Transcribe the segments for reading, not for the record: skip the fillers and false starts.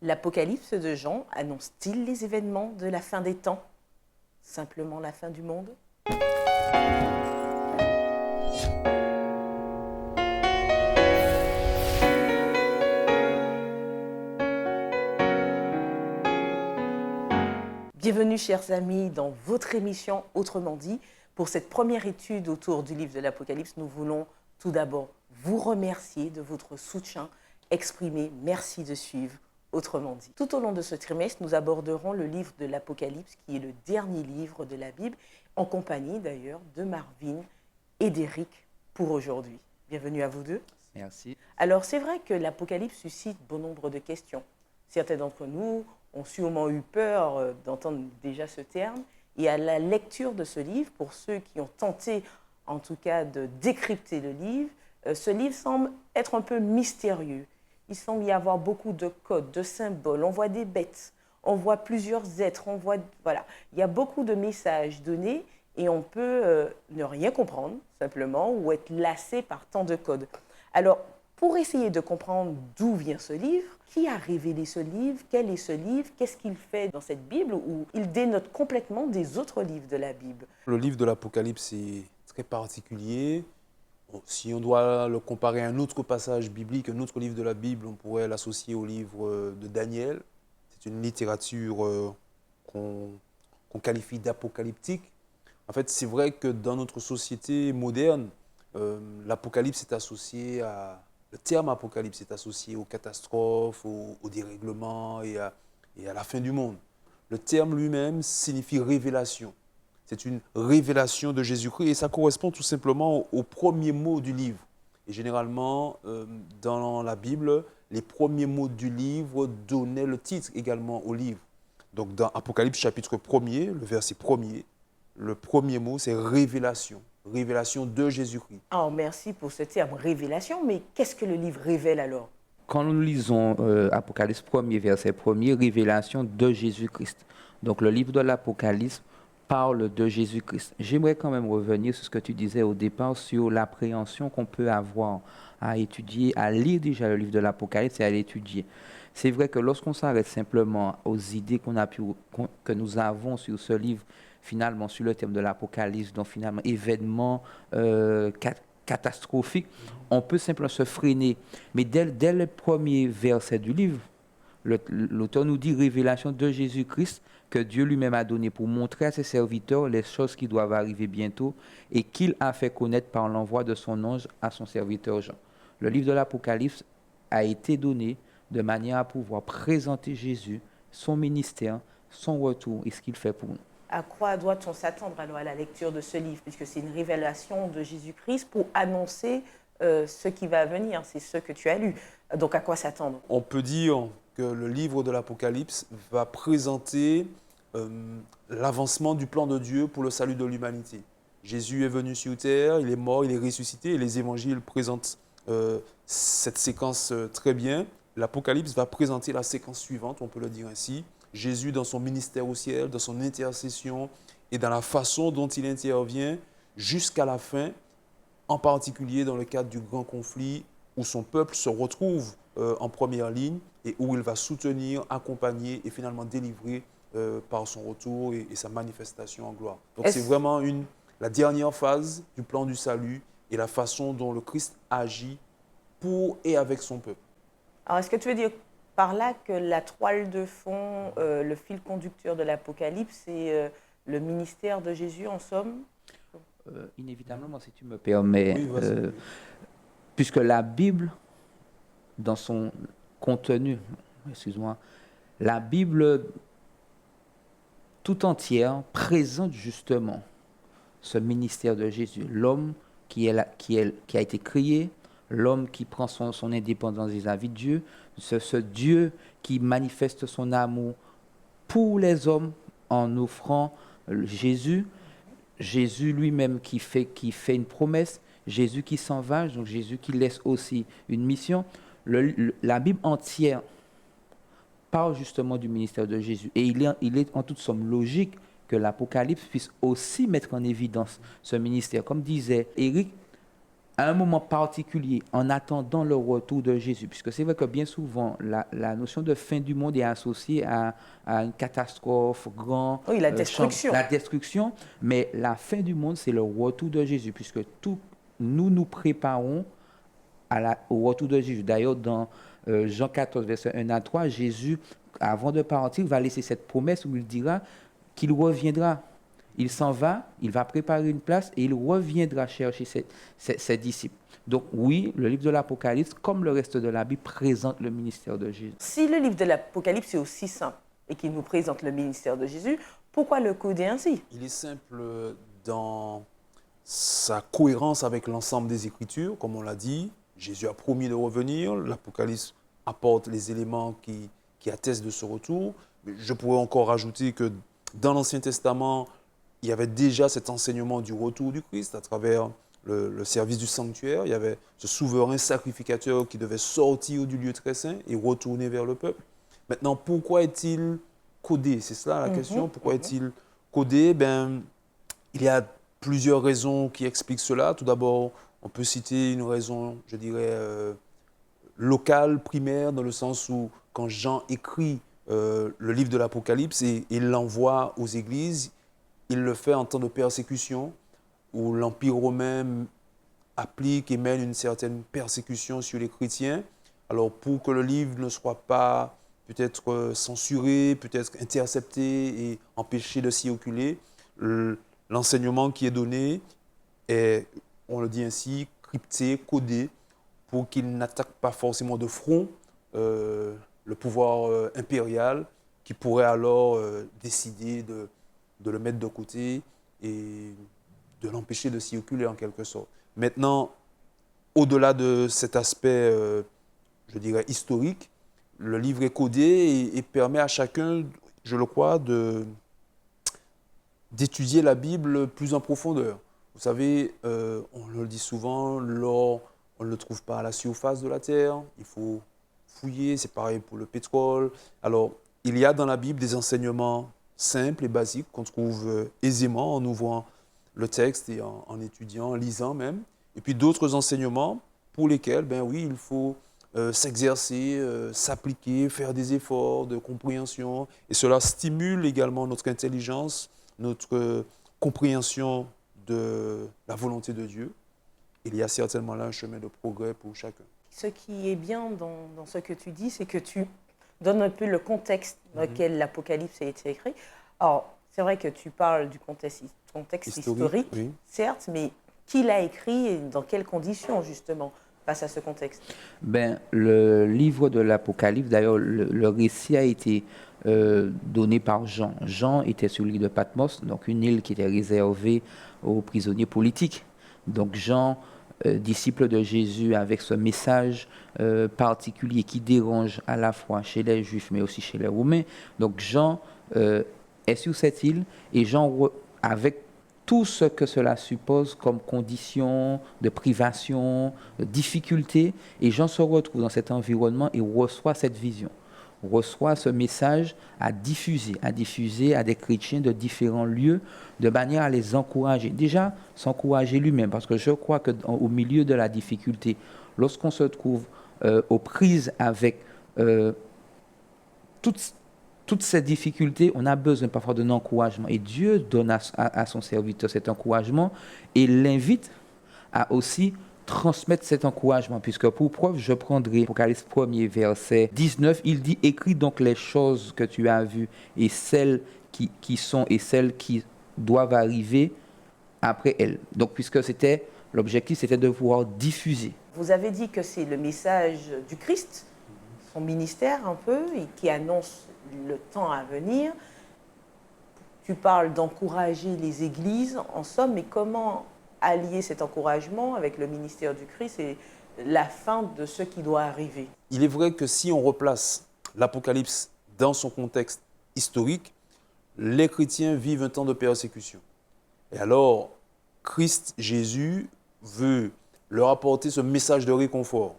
L'Apocalypse de Jean annonce-t-il les événements de la fin des temps? Simplement la fin du monde? Bienvenue chers amis dans votre émission Autrement dit. Pour cette première étude autour du livre de l'Apocalypse, nous voulons tout d'abord vous remercier de votre soutien exprimé. Merci de suivre Autrement dit. Tout au long de ce trimestre, nous aborderons le livre de l'Apocalypse qui est le dernier livre de la Bible, en compagnie d'ailleurs de Marvin et d'Éric pour aujourd'hui. Bienvenue à vous deux. Merci. Alors c'est vrai que l'Apocalypse suscite bon nombre de questions. Certains d'entre nous ont sûrement eu peur d'entendre déjà ce terme. Et à la lecture de ce livre, pour ceux qui ont tenté en tout cas de décrypter le livre, ce livre semble être un peu mystérieux. Il semble y avoir beaucoup de codes, de symboles. On voit des bêtes, on voit plusieurs êtres, voilà. Il y a beaucoup de messages donnés et on peut ne rien comprendre simplement ou être lassé par tant de codes. Alors, pour essayer de comprendre d'où vient ce livre, qui a révélé ce livre, quel est ce livre, qu'est-ce qu'il fait dans cette Bible où il dénote complètement des autres livres de la Bible? Le livre de l'Apocalypse est très particulier. Si on doit le comparer à un autre passage biblique, un autre livre de la Bible, on pourrait l'associer au livre de Daniel. C'est une littérature qu'on qualifie d'apocalyptique. En fait, c'est vrai que dans notre société moderne, l'Apocalypse est associé à... Le terme apocalypse est associé aux catastrophes, aux dérèglements et à la fin du monde. Le terme lui-même signifie révélation. C'est une révélation de Jésus-Christ et ça correspond tout simplement au premier mot du livre. Et généralement, dans la Bible, les premiers mots du livre donnaient le titre également au livre. Donc dans Apocalypse chapitre 1er, le verset 1er, le premier mot c'est révélation. Révélation de Jésus-Christ. Oh, merci pour ce terme révélation, mais qu'est-ce que le livre révèle alors? Quand nous lisons Apocalypse 1er, verset 1er, révélation de Jésus-Christ. Donc le livre de l'Apocalypse parle de Jésus-Christ. J'aimerais quand même revenir sur ce que tu disais au départ, sur l'appréhension qu'on peut avoir à étudier, à lire déjà le livre de l'Apocalypse et à l'étudier. C'est vrai que lorsqu'on s'arrête simplement aux idées que nous avons sur ce livre, finalement sur le thème de l'Apocalypse, donc finalement événements catastrophiques, on peut simplement se freiner. Mais dès le premier verset du livre, l'auteur nous dit révélation de Jésus-Christ que Dieu lui-même a donné pour montrer à ses serviteurs les choses qui doivent arriver bientôt et qu'il a fait connaître par l'envoi de son ange à son serviteur Jean. Le livre de l'Apocalypse a été donné de manière à pouvoir présenter Jésus, son ministère, son retour et ce qu'il fait pour nous. À quoi doit-on s'attendre alors à la lecture de ce livre, puisque c'est une révélation de Jésus-Christ pour annoncer ce qui va venir, c'est ce que tu as lu. Donc à quoi s'attendre? On peut dire que le livre de l'Apocalypse va présenter l'avancement du plan de Dieu pour le salut de l'humanité. Jésus est venu sur terre, il est mort, il est ressuscité, et les évangiles présentent cette séquence très bien. L'Apocalypse va présenter la séquence suivante, on peut le dire ainsi. Jésus dans son ministère au ciel, dans son intercession et dans la façon dont il intervient jusqu'à la fin, en particulier dans le cadre du grand conflit où son peuple se retrouve en première ligne et où il va soutenir, accompagner et finalement délivrer par son retour et sa manifestation en gloire. Donc c'est vraiment la dernière phase du plan du salut et la façon dont le Christ agit pour et avec son peuple. Alors est-ce que tu veux dire par là que la toile de fond, le fil conducteur de l'Apocalypse, c'est le ministère de Jésus en somme? Inévitablement, si tu me permets, Oui, puisque la Bible, dans son contenu, la Bible tout entière présente justement ce ministère de Jésus, l'homme qui a été créé, l'homme qui prend son indépendance vis-à-vis de Dieu, ce Dieu qui manifeste son amour pour les hommes en offrant Jésus, Jésus lui-même qui fait une promesse, Jésus qui s'en va, donc Jésus qui laisse aussi une mission. La Bible entière parle justement du ministère de Jésus. Et il est en toute somme logique que l'Apocalypse puisse aussi mettre en évidence ce ministère. Comme disait Éric, à un moment particulier, en attendant le retour de Jésus, puisque c'est vrai que bien souvent, la notion de fin du monde est associée à une catastrophe, Oui, la destruction. la destruction, mais la fin du monde, c'est le retour de Jésus, puisque nous nous préparons au retour de Jésus. D'ailleurs, dans Jean 14, verset 1 à 3, Jésus, avant de partir, va laisser cette promesse où il dira qu'il reviendra. Il s'en va, il va préparer une place et il reviendra chercher ses disciples. Donc oui, le livre de l'Apocalypse, comme le reste de la Bible, présente le ministère de Jésus. Si le livre de l'Apocalypse est aussi simple et qu'il nous présente le ministère de Jésus, pourquoi le coder ainsi? Il est simple dans sa cohérence avec l'ensemble des Écritures, comme on l'a dit. Jésus a promis de revenir, l'Apocalypse apporte les éléments qui attestent de ce retour. Mais je pourrais encore rajouter que dans l'Ancien Testament, il y avait déjà cet enseignement du retour du Christ à travers le service du sanctuaire. Il y avait ce souverain sacrificateur qui devait sortir du lieu très saint et retourner vers le peuple. Maintenant, pourquoi est-il codé? C'est cela la question. Pourquoi est-il codé? Il y a plusieurs raisons qui expliquent cela. Tout d'abord, on peut citer une raison, je dirais, locale, primaire, dans le sens où quand Jean écrit le livre de l'Apocalypse et il l'envoie aux églises, il le fait en temps de persécution, où l'Empire romain applique et mène une certaine persécution sur les chrétiens. Alors pour que le livre ne soit pas peut-être censuré, peut-être intercepté et empêché de circuler, l'enseignement qui est donné est, on le dit ainsi, crypté, codé, pour qu'il n'attaque pas forcément de front le pouvoir impérial qui pourrait alors décider de le mettre de côté et de l'empêcher de circuler en quelque sorte. Maintenant, au-delà de cet aspect, je dirais, historique, le livre est codé et permet à chacun, je le crois, d'étudier la Bible plus en profondeur. Vous savez, on le dit souvent, l'or, on ne le trouve pas à la surface de la terre, il faut fouiller, c'est pareil pour le pétrole. Alors, il y a dans la Bible des enseignements simples et basiques qu'on trouve aisément en ouvrant le texte et en étudiant, en lisant même. Et puis d'autres enseignements pour lesquels, ben oui, il faut s'exercer, s'appliquer, faire des efforts de compréhension. Et cela stimule également notre intelligence, notre compréhension de la volonté de Dieu. Il y a certainement là un chemin de progrès pour chacun. Ce qui est bien dans ce que tu dis, c'est que tu donnes un peu le contexte dans lequel l'Apocalypse a été écrit. Alors, c'est vrai que tu parles du contexte historique, oui. Certes, mais qui l'a écrit et dans quelles conditions, justement, face à ce contexte? Le livre de l'Apocalypse, d'ailleurs, le récit a été donné par Jean. Jean était sur l'île de Patmos, donc une île qui était réservée aux prisonniers politiques. Donc Jean, disciple de Jésus, avec ce message particulier qui dérange à la fois chez les Juifs, mais aussi chez les Romains. Donc Jean est sur cette île et Jean, avec tout ce que cela suppose comme conditions de privation, de difficultés, et Jean se retrouve dans cet environnement et reçoit cette vision, reçoit ce message à diffuser à des chrétiens de différents lieux, de manière à les encourager. Déjà, s'encourager lui-même, parce que je crois qu'au milieu de la difficulté, lorsqu'on se trouve aux prises avec toutes ces difficultés, on a besoin parfois d'un encouragement. Et Dieu donne à son serviteur cet encouragement et l'invite à aussi transmettre cet encouragement. Puisque pour preuve, je prendrai Apocalypse 1er, verset 19, il dit « Écris donc les choses que tu as vues et celles qui sont et celles qui doivent arriver après elles. » Donc, puisque l'objectif, c'était de pouvoir diffuser. Vous avez dit que c'est le message du Christ, son ministère un peu, et qui annonce le temps à venir. Tu parles d'encourager les églises, en somme, mais comment allier cet encouragement avec le ministère du Christ et la fin de ce qui doit arriver? Il est vrai que si on replace l'Apocalypse dans son contexte historique, les chrétiens vivent un temps de persécution. Et alors, Christ, Jésus, veut leur apporter ce message de réconfort.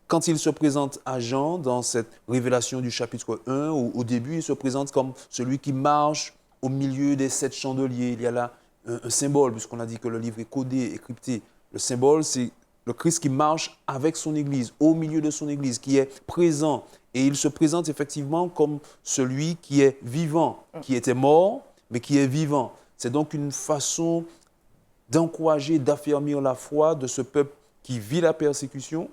Quand il se présente à Jean dans cette révélation du chapitre 1, au début, il se présente comme celui qui marche au milieu des 7 chandeliers. Il y a là un symbole, puisqu'on a dit que le livre est codé et crypté. Le symbole, c'est le Christ qui marche avec son Église, au milieu de son Église, qui est présent. Et il se présente effectivement comme celui qui est vivant, qui était mort, mais qui est vivant. C'est donc une façon d'encourager, d'affermir la foi de ce peuple qui vit la persécution.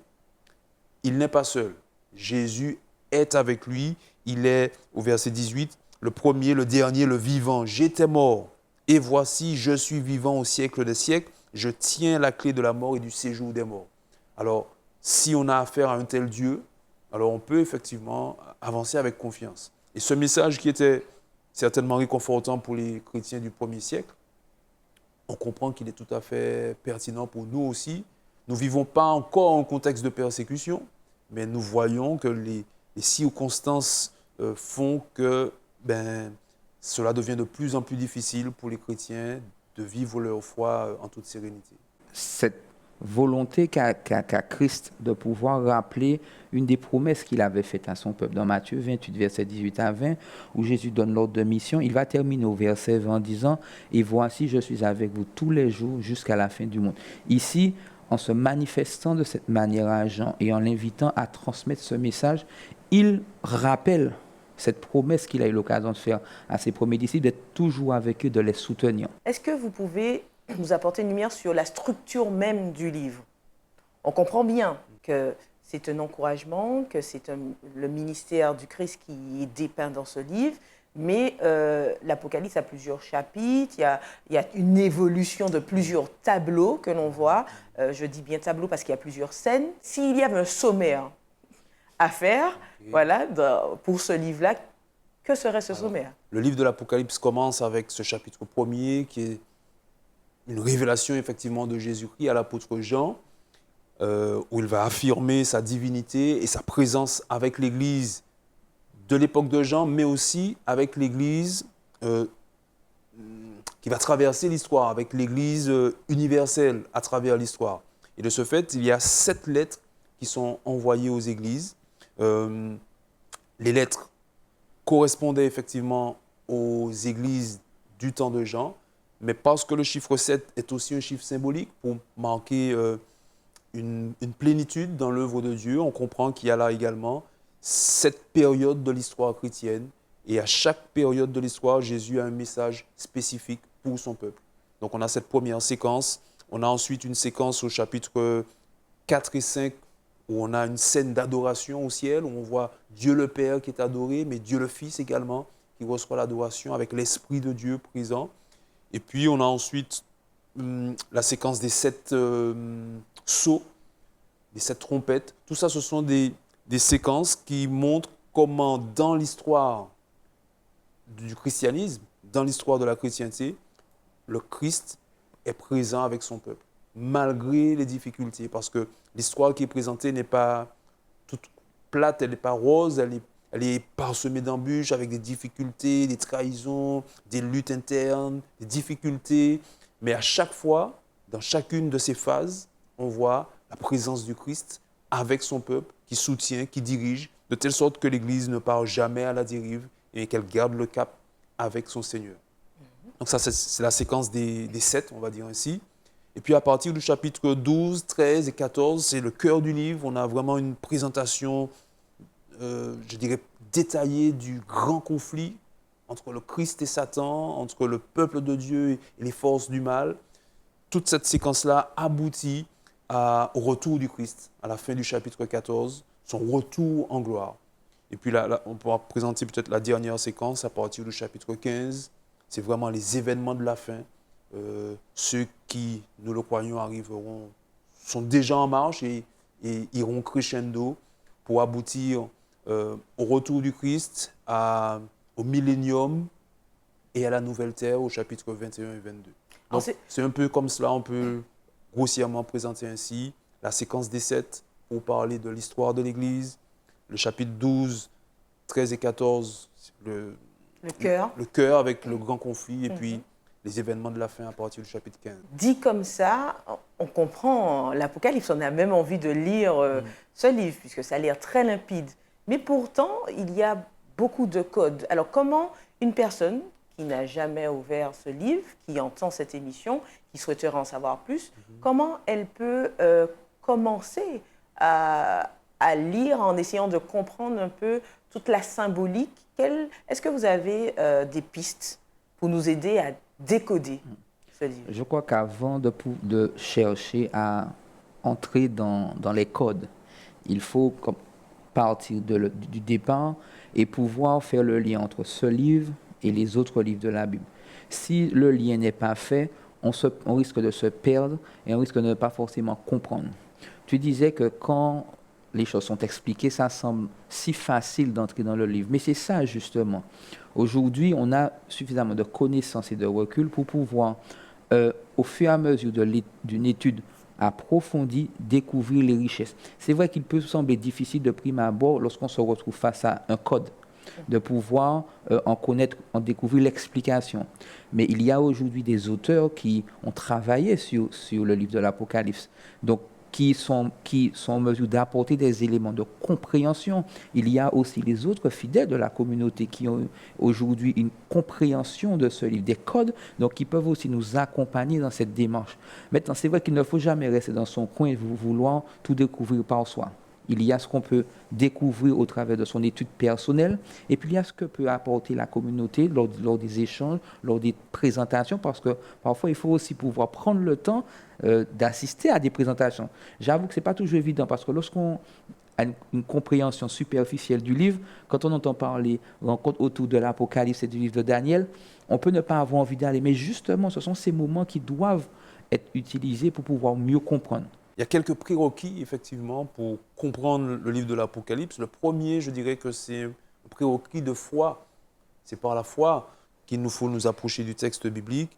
Il n'est pas seul. Jésus est avec lui. Il est, au verset 18, le premier, le dernier, le vivant. J'étais mort, et voici, je suis vivant au siècle des siècles. Je tiens la clé de la mort et du séjour des morts. Alors, si on a affaire à un tel Dieu, alors on peut effectivement avancer avec confiance. Et ce message qui était certainement réconfortant pour les chrétiens du premier siècle, on comprend qu'il est tout à fait pertinent pour nous aussi. Nous ne vivons pas encore en contexte de persécution, mais nous voyons que les circonstances font que cela devient de plus en plus difficile pour les chrétiens de vivre leur foi en toute sérénité. Cette volonté qu'a Christ de pouvoir rappeler une des promesses qu'il avait faites à son peuple. Dans Matthieu 28, versets 18 à 20, où Jésus donne l'ordre de mission, il va terminer au verset 20 en disant « Et voici, je suis avec vous tous les jours jusqu'à la fin du monde. » Ici, en se manifestant de cette manière à Jean et en l'invitant à transmettre ce message, il rappelle cette promesse qu'il a eu l'occasion de faire à ses premiers disciples, d'être toujours avec eux, de les soutenir. Est-ce que vous pouvez nous apporter une lumière sur la structure même du livre? On comprend bien que c'est un encouragement, que c'est le ministère du Christ qui est dépeint dans ce livre, mais l'Apocalypse a plusieurs chapitres, il y a une évolution de plusieurs tableaux que l'on voit. Je dis bien tableau parce qu'il y a plusieurs scènes. S'il y avait un sommaire à faire, voilà, pour ce livre-là, que serait ce sommaire? Le livre de l'Apocalypse commence avec ce chapitre premier qui est une révélation effectivement de Jésus-Christ à l'apôtre Jean, où il va affirmer sa divinité et sa présence avec l'Église de l'époque de Jean, mais aussi avec l'Église qui va traverser l'histoire, avec l'Église universelle à travers l'histoire. Et de ce fait, il y a 7 lettres qui sont envoyées aux Églises. Les lettres correspondaient effectivement aux Églises du temps de Jean, mais parce que le chiffre 7 est aussi un chiffre symbolique pour marquer une plénitude dans l'œuvre de Dieu, on comprend qu'il y a là également cette période de l'histoire chrétienne. Et à chaque période de l'histoire, Jésus a un message spécifique pour son peuple. Donc on a cette première séquence. On a ensuite une séquence au chapitre 4 et 5 où on a une scène d'adoration au ciel, où on voit Dieu le Père qui est adoré, mais Dieu le Fils également qui reçoit l'adoration avec l'Esprit de Dieu présent. Et puis on a ensuite la séquence des 7 sceaux, des 7 trompettes. Tout ça, ce sont des séquences qui montrent comment dans l'histoire du christianisme, dans l'histoire de la chrétienté, le Christ est présent avec son peuple, malgré les difficultés, parce que l'histoire qui est présentée n'est pas toute plate, elle n'est pas rose, elle est parsemée d'embûches avec des difficultés, des trahisons, des luttes internes, des difficultés. Mais à chaque fois, dans chacune de ces phases, on voit la présence du Christ avec son peuple, qui soutient, qui dirige, de telle sorte que l'Église ne part jamais à la dérive et qu'elle garde le cap avec son Seigneur. Donc ça, c'est la séquence des 7, on va dire ainsi. Et puis à partir du chapitre 12, 13 et 14, c'est le cœur du livre. On a vraiment une présentation, je dirais, détaillée du grand conflit entre le Christ et Satan, entre le peuple de Dieu et les forces du mal. Toute cette séquence-là aboutit au retour du Christ, à la fin du chapitre 14, son retour en gloire. Et puis là, on pourra présenter peut-être la dernière séquence à partir du chapitre 15. C'est vraiment les événements de la fin. Ceux qui, nous le croyons, arriveront, sont déjà en marche et iront crescendo pour aboutir au retour du Christ, au millénium et à la nouvelle terre au chapitre 21 et 22. Donc c'est un peu comme cela, on peut grossièrement présenter ainsi la séquence des 7 pour parler de l'histoire de l'Église, le chapitre 12, 13 et 14, le cœur avec le grand conflit, et puis les événements de la fin à partir du chapitre 15. Dit comme ça, on comprend l'Apocalypse, on a même envie de lire ce livre, puisque ça a l'air très limpide. Mais pourtant, il y a beaucoup de codes. Alors comment une personne qui n'a jamais ouvert ce livre, qui entend cette émission, qui souhaiterait en savoir plus, comment elle peut commencer à lire en essayant de comprendre un peu toute la symbolique? Est-ce que vous avez des pistes pour nous aider à décoder ce livre? Je crois qu'avant de chercher à entrer dans les codes, il faut partir du départ et pouvoir faire le lien entre ce livre et les autres livres de la Bible. Si le lien n'est pas fait, on risque de se perdre et on risque de ne pas forcément comprendre. Tu disais que quand les choses sont expliquées, ça semble si facile d'entrer dans le livre. Mais c'est ça justement. Aujourd'hui, on a suffisamment de connaissances et de recul pour pouvoir, au fur et à mesure d'une étude approfondie, découvrir les richesses. C'est vrai qu'il peut sembler difficile de prime abord, lorsqu'on se retrouve face à un code, de pouvoir en découvrir l'explication. Mais il y a aujourd'hui des auteurs qui ont travaillé sur le livre de l'Apocalypse, donc qui sont en mesure d'apporter des éléments de compréhension. Il y a aussi les autres fidèles de la communauté qui ont aujourd'hui une compréhension de ce livre, des codes, donc qui peuvent aussi nous accompagner dans cette démarche. Maintenant, c'est vrai qu'il ne faut jamais rester dans son coin et vouloir tout découvrir par soi. Il y a ce qu'on peut découvrir au travers de son étude personnelle, et puis il y a ce que peut apporter la communauté lors des échanges, lors des présentations, parce que parfois il faut aussi pouvoir prendre le temps d'assister à des présentations. J'avoue que ce n'est pas toujours évident, parce que lorsqu'on a une compréhension superficielle du livre, quand on entend parler, rencontre autour de l'Apocalypse et du livre de Daniel, on peut ne pas avoir envie d'aller, mais justement ce sont ces moments qui doivent être utilisés pour pouvoir mieux comprendre. Il y a quelques prérequis, effectivement, pour comprendre le livre de l'Apocalypse. Le premier, je dirais que c'est un prérequis de foi. C'est par la foi qu'il nous faut nous approcher du texte biblique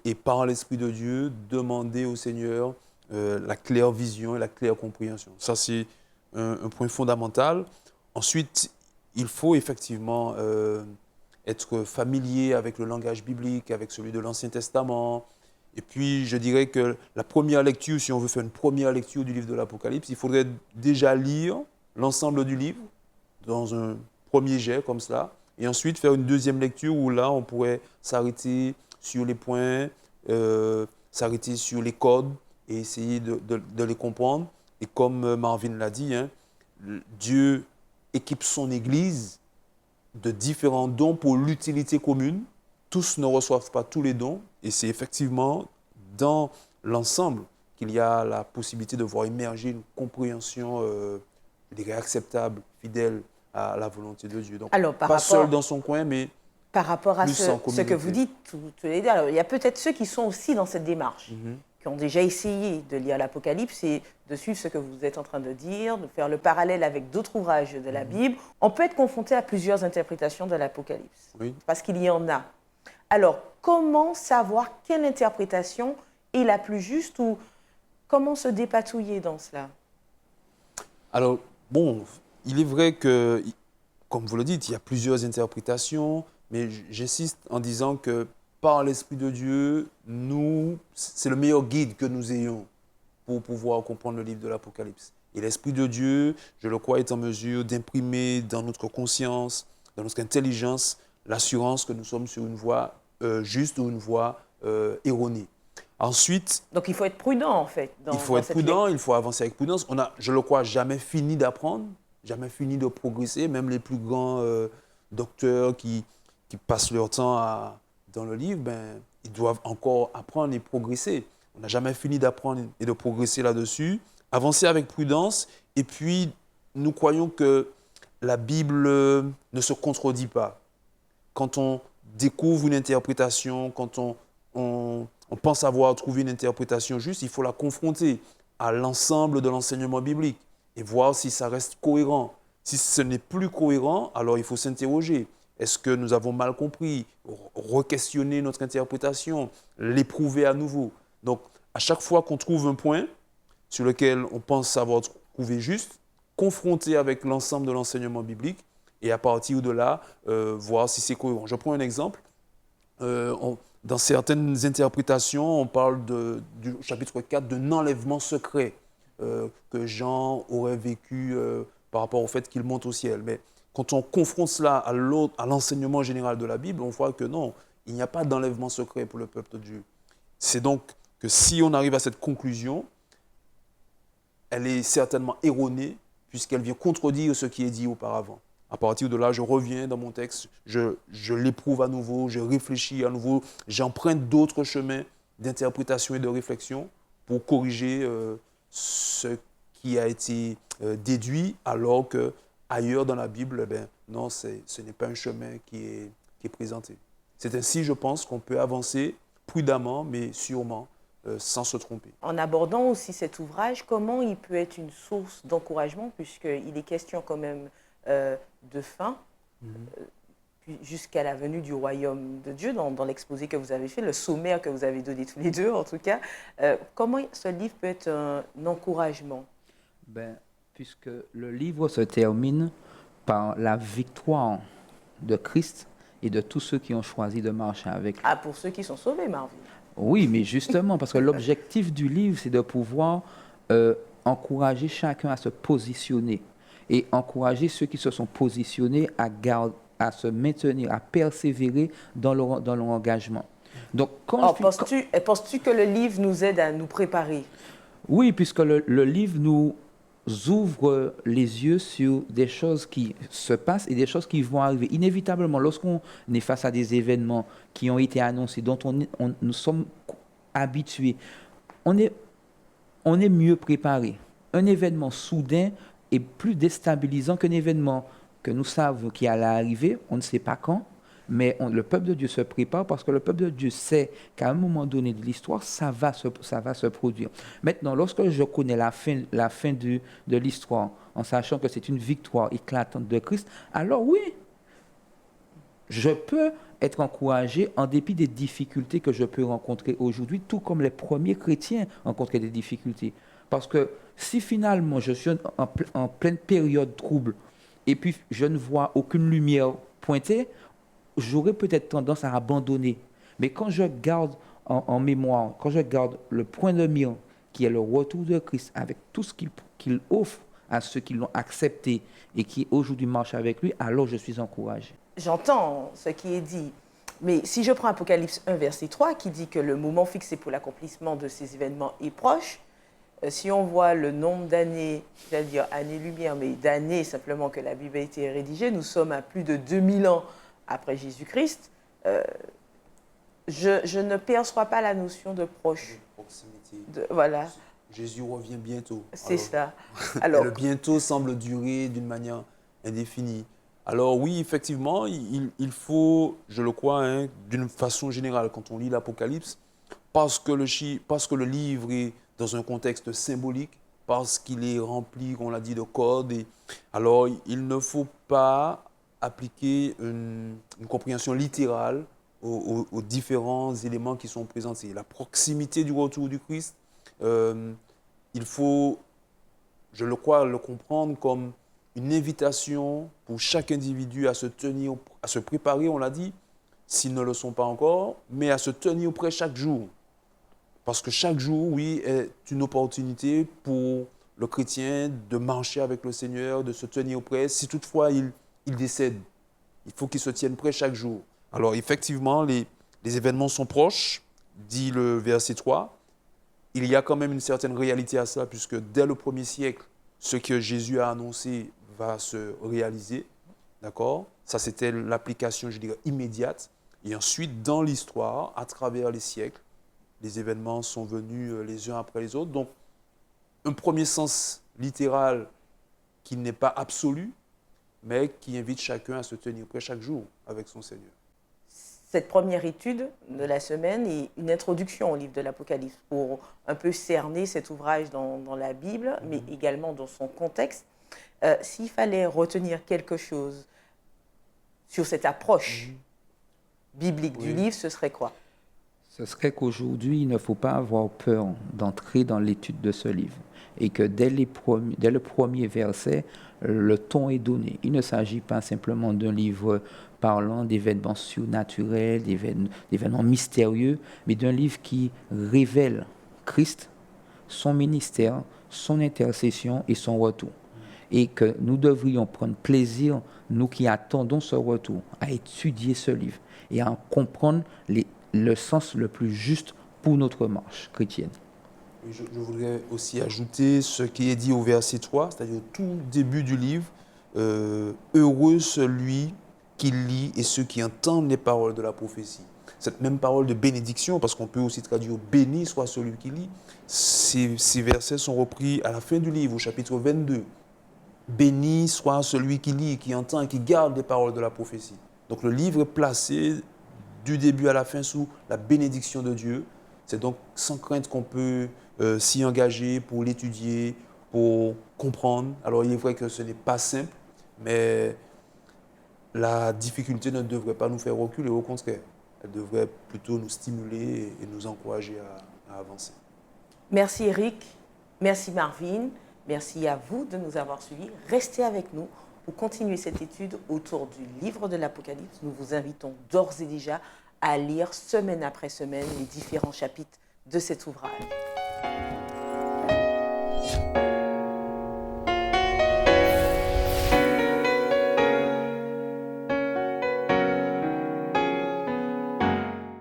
et par l'Esprit de Dieu, demander au Seigneur la claire vision et la claire compréhension. Ça, c'est un point fondamental. Ensuite, il faut effectivement être familier avec le langage biblique, avec celui de l'Ancien Testament. Et puis, je dirais que la première lecture, si on veut faire une première lecture du livre de l'Apocalypse, il faudrait déjà lire l'ensemble du livre dans un premier jet comme cela, et ensuite faire une deuxième lecture où là, on pourrait s'arrêter sur les points, s'arrêter sur les codes et essayer de les comprendre. Et comme Marvin l'a dit, Dieu équipe son Église de différents dons pour l'utilité commune. Tous ne reçoivent pas tous les dons, et c'est effectivement dans l'ensemble qu'il y a la possibilité de voir émerger une compréhension, je dirais, acceptable, fidèle à la volonté de Dieu. Donc, alors, pas seul dans son coin, mais par rapport à plus en ce que vous dites, alors, il y a peut-être ceux qui sont aussi dans cette démarche, qui ont déjà essayé de lire l'Apocalypse et de suivre ce que vous êtes en train de dire, de faire le parallèle avec d'autres ouvrages de la Bible. On peut être confronté à plusieurs interprétations de l'Apocalypse, parce qu'il y en a. Alors, comment savoir quelle interprétation est la plus juste, ou comment se dépatouiller dans cela? Alors, bon, il est vrai que, comme vous le dites, il y a plusieurs interprétations, mais j'insiste en disant que par l'Esprit de Dieu, c'est le meilleur guide que nous ayons pour pouvoir comprendre le livre de l'Apocalypse. Et l'Esprit de Dieu, je le crois, est en mesure d'imprimer dans notre conscience, dans notre intelligence, l'assurance que nous sommes sur une voie juste ou une voie erronée. Ensuite, donc il faut être prudent en fait. Il faut être prudent, il faut avancer avec prudence. On n'a, je le crois, jamais fini d'apprendre, jamais fini de progresser. Même les plus grands docteurs qui passent leur temps dans le livre, ils doivent encore apprendre et progresser. On n'a jamais fini d'apprendre et de progresser là-dessus. Avancer avec prudence, et puis nous croyons que la Bible ne se contredit pas. Quand on découvre une interprétation, quand on pense avoir trouvé une interprétation juste, il faut la confronter à l'ensemble de l'enseignement biblique et voir si ça reste cohérent. Si ce n'est plus cohérent, alors il faut s'interroger. Est-ce que nous avons mal compris? Re-questionner notre interprétation, l'éprouver à nouveau. Donc, à chaque fois qu'on trouve un point sur lequel on pense savoir trouver juste, confronter avec l'ensemble de l'enseignement biblique, et à partir de là, voir si c'est cohérent. Je prends un exemple. Dans certaines interprétations, on parle du chapitre 4 d'un enlèvement secret que Jean aurait vécu par rapport au fait qu'il monte au ciel. Mais quand on confronte cela à l'enseignement général de la Bible, on voit que non, Il n'y a pas d'enlèvement secret pour le peuple de Dieu. C'est donc que si on arrive à cette conclusion, elle est certainement erronée puisqu'elle vient contredire ce qui est dit auparavant. À partir de là, je reviens dans mon texte, je l'éprouve à nouveau, je réfléchis à nouveau, j'emprunte d'autres chemins d'interprétation et de réflexion pour corriger ce qui a été déduit, alors que ailleurs dans la Bible, non, ce n'est pas un chemin qui est présenté. C'est ainsi, je pense, qu'on peut avancer prudemment, mais sûrement, sans se tromper. En abordant aussi cet ouvrage, comment il peut être une source d'encouragement, puisqu'il est question quand même de fin, jusqu'à la venue du royaume de Dieu, dans l'exposé que vous avez fait, le sommaire que vous avez donné tous les deux en tout cas. Comment ce livre peut être un encouragement? Puisque le livre se termine par la victoire de Christ et de tous ceux qui ont choisi de marcher avec lui. Ah, pour ceux qui sont sauvés, Marvin. Oui, mais justement, parce que l'objectif du livre, c'est de pouvoir encourager chacun à se positionner et encourager ceux qui se sont positionnés à se maintenir, à persévérer dans leur engagement. Donc, penses-tu que le livre nous aide à nous préparer? Oui, puisque le livre nous ouvre les yeux sur des choses qui se passent et des choses qui vont arriver. Inévitablement, lorsqu'on est face à des événements qui ont été annoncés, dont nous sommes habitués, on est mieux préparé. Un événement soudain est plus déstabilisant qu'un événement que nous savons qui allait arriver, on ne sait pas quand, mais le peuple de Dieu se prépare parce que le peuple de Dieu sait qu'à un moment donné de l'histoire, ça va se produire. Maintenant, lorsque je connais la fin de l'histoire, en sachant que c'est une victoire éclatante de Christ, alors oui, je peux être encouragé en dépit des difficultés que je peux rencontrer aujourd'hui, tout comme les premiers chrétiens rencontraient des difficultés. Parce que si finalement je suis en pleine période trouble et puis je ne vois aucune lumière pointée, j'aurais peut-être tendance à abandonner. Mais quand je garde en mémoire, quand je garde le point de mire qui est le retour de Christ avec tout ce qu'il offre à ceux qui l'ont accepté et qui aujourd'hui marchent avec lui, alors je suis encouragé. J'entends ce qui est dit. Mais si je prends Apocalypse 1, verset 3, qui dit que le moment fixé pour l'accomplissement de ces événements est proche, si on voit le nombre d'années, j'allais dire années-lumière, mais d'années simplement que la Bible a été rédigée, nous sommes à plus de 2000 ans après Jésus-Christ, je ne perçois pas la notion de proche. Proximité. Voilà. Jésus revient bientôt. C'est ça. Alors, le bientôt semble durer d'une manière indéfinie. Alors oui, effectivement, il faut, je le crois, d'une façon générale, quand on lit l'Apocalypse, parce que le livre est dans un contexte symbolique, parce qu'il est rempli, on l'a dit, de codes, alors il ne faut pas appliquer une compréhension littérale aux différents éléments qui sont présentés. La proximité du retour du Christ, il faut, je le crois, le comprendre comme une invitation pour chaque individu à se tenir, à se préparer, on l'a dit, s'ils ne le sont pas encore, mais à se tenir prêt chaque jour. Parce que chaque jour, oui, est une opportunité pour le chrétien de marcher avec le Seigneur, de se tenir prêt. Si toutefois il décède, il faut qu'il se tienne prêt chaque jour. Alors effectivement, les événements sont proches, dit le verset 3. Il y a quand même une certaine réalité à ça, puisque dès le 1er siècle, ce que Jésus a annoncé va se réaliser. D'accord? Ça, c'était l'application, je dirais, immédiate. Et ensuite, dans l'histoire, à travers les siècles, les événements sont venus les uns après les autres. Donc, un premier sens littéral qui n'est pas absolu, mais qui invite chacun à se tenir prêt chaque jour avec son Seigneur. Cette première étude de la semaine est une introduction au livre de l'Apocalypse pour un peu cerner cet ouvrage dans la Bible, mais également dans son contexte. S'il fallait retenir quelque chose sur cette approche biblique du livre, ce serait quoi? Ce serait qu'aujourd'hui, il ne faut pas avoir peur d'entrer dans l'étude de ce livre et que dès le premier verset, le ton est donné. Il ne s'agit pas simplement d'un livre parlant d'événements surnaturels, d'événements mystérieux, mais d'un livre qui révèle Christ, son ministère, son intercession et son retour. et que nous devrions prendre plaisir, nous qui attendons ce retour, à étudier ce livre et à en comprendre le sens le plus juste pour notre marche chrétienne. Je voudrais aussi ajouter ce qui est dit au verset 3, c'est-à-dire au tout début du livre. Heureux celui qui lit et ceux qui entendent les paroles de la prophétie. Cette même parole de bénédiction, parce qu'on peut aussi traduire béni soit celui qui lit, ces versets sont repris à la fin du livre, au chapitre 22. Béni soit celui qui lit, qui entend et qui garde les paroles de la prophétie. Donc le livre est placé du début à la fin sous la bénédiction de Dieu. C'est donc sans crainte qu'on peut s'y engager pour l'étudier, pour comprendre. Alors il est vrai que ce n'est pas simple, mais la difficulté ne devrait pas nous faire reculer, au contraire. Elle devrait plutôt nous stimuler et nous encourager à avancer. Merci Eric, merci Marvin, merci à vous de nous avoir suivis. Restez avec nous pour continuer cette étude autour du livre de l'Apocalypse. Nous vous invitons d'ores et déjà à lire semaine après semaine les différents chapitres de cet ouvrage.